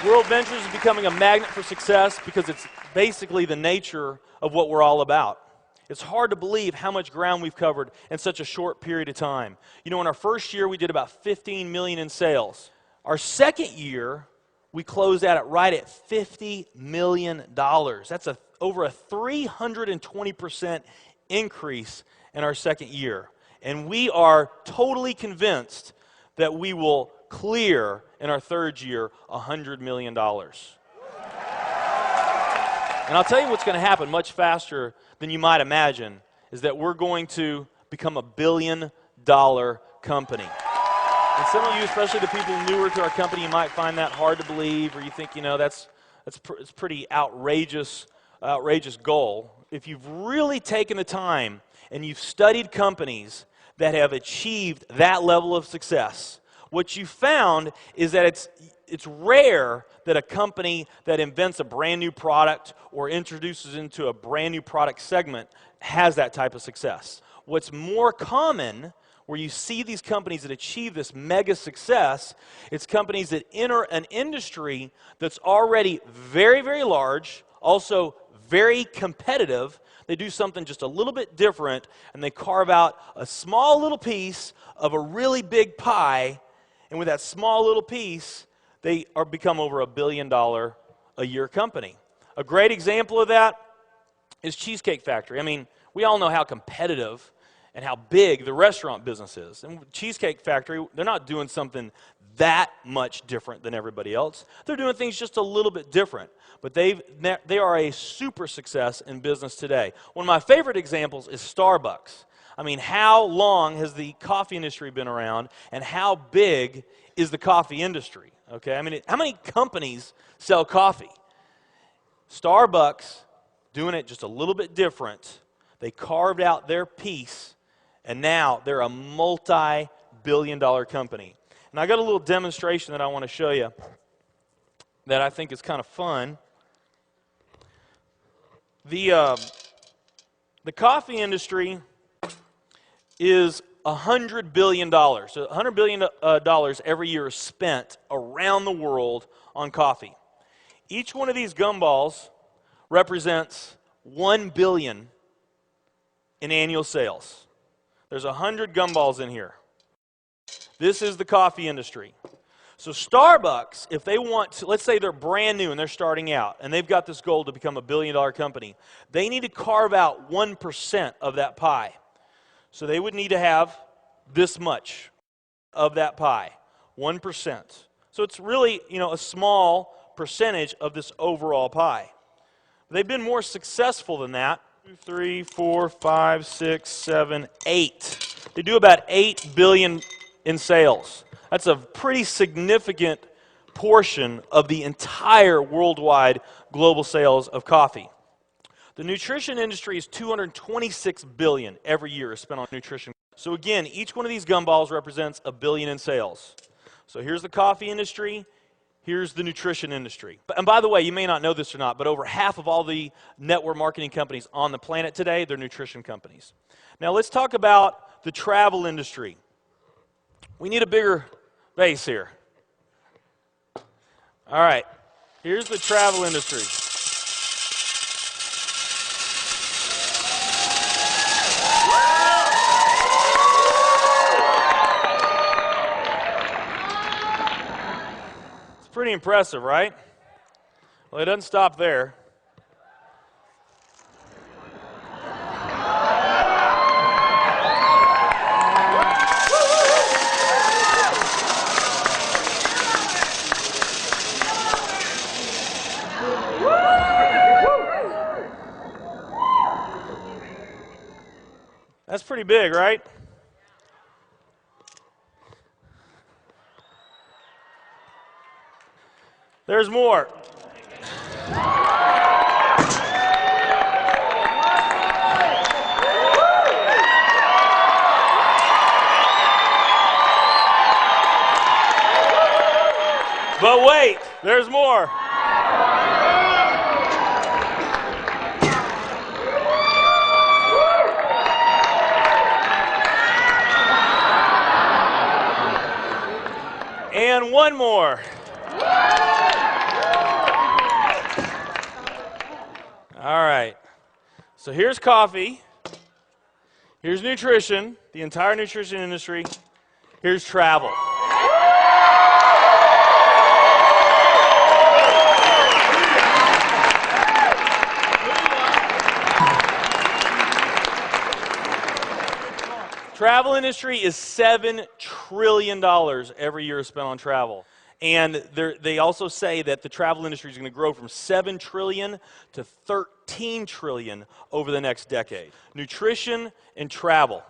World Ventures is becoming a magnet for success because it's basically the nature of what we're all about. It's hard to believe how much ground we've covered in such a short period of time. You know, in our first year, we did about 15 million in sales. Our second year, we closed out right at $50 million. That's over a 320% increase in our second year. And we are totally convinced that we will clear in our third year $100 million. And I'll tell you what's going to happen much faster than you might imagine is that we're going to become a $1 billion company. And some of you, especially the people newer to our company, you might find that hard to believe, or you think, you know, it's pretty outrageous goal. If you've really taken the time and you've studied companies that have achieved that level of success, what you found is that it's rare that a company that invents a brand new product or introduces into a brand new product segment has that type of success. What's more common, where you see these companies that achieve this mega success, it's companies that enter an industry that's already very, very large, also very competitive. They do something just a little bit different, and they carve out a small little piece of a really big pie. And with that small little piece, they become over $1 billion a year company. A great example of that is Cheesecake Factory. I mean, we all know how competitive and how big the restaurant business is. And Cheesecake Factory, they're not doing something that much different than everybody else. They're doing things just a little bit different. But they are a super success in business today. One of my favorite examples is Starbucks. I mean, how long has the coffee industry been around, and how big is the coffee industry? Okay, I mean, how many companies sell coffee? Starbucks, doing it just a little bit different, they carved out their piece, and now they're a multi-billion-dollar company. And I got a little demonstration that I want to show you that I think is kind of fun. The coffee industry is $100 billion. So $100 billion every year is spent around the world on coffee. Each one of these gumballs represents $1 billion in annual sales. There's 100 gumballs in here. This is the coffee industry. So Starbucks, if they want to, let's say they're brand new and they're starting out, and they've got this goal to become a $1 billion company, they need to carve out 1% of that pie. So they would need to have this much of that pie, 1%. So it's really, you know, a small percentage of this overall pie. They've been more successful than that. 2, 3, 4, 5, 6, 7, 8. They do about $8 billion in sales. That's a pretty significant portion of the entire worldwide global sales of coffee. The nutrition industry is $226 billion every year is spent on nutrition. So again, each one of these gumballs represents $1 billion in sales. So here's the coffee industry, here's the nutrition industry. And by the way, you may not know this or not, but over half of all the network marketing companies on the planet today, they're nutrition companies. Now let's talk about the travel industry. We need a bigger base here. All right, here's the travel industry. Pretty impressive, right? Well, it doesn't stop there. That's pretty big, right? There's more. But wait, there's more. And one more. All right. So here's coffee. Here's nutrition, the entire nutrition industry. Here's travel. Travel industry is $7 trillion every year spent on travel. And they also say that the travel industry is going to grow from $7 trillion to $13 trillion over the next decade. Nutrition and travel.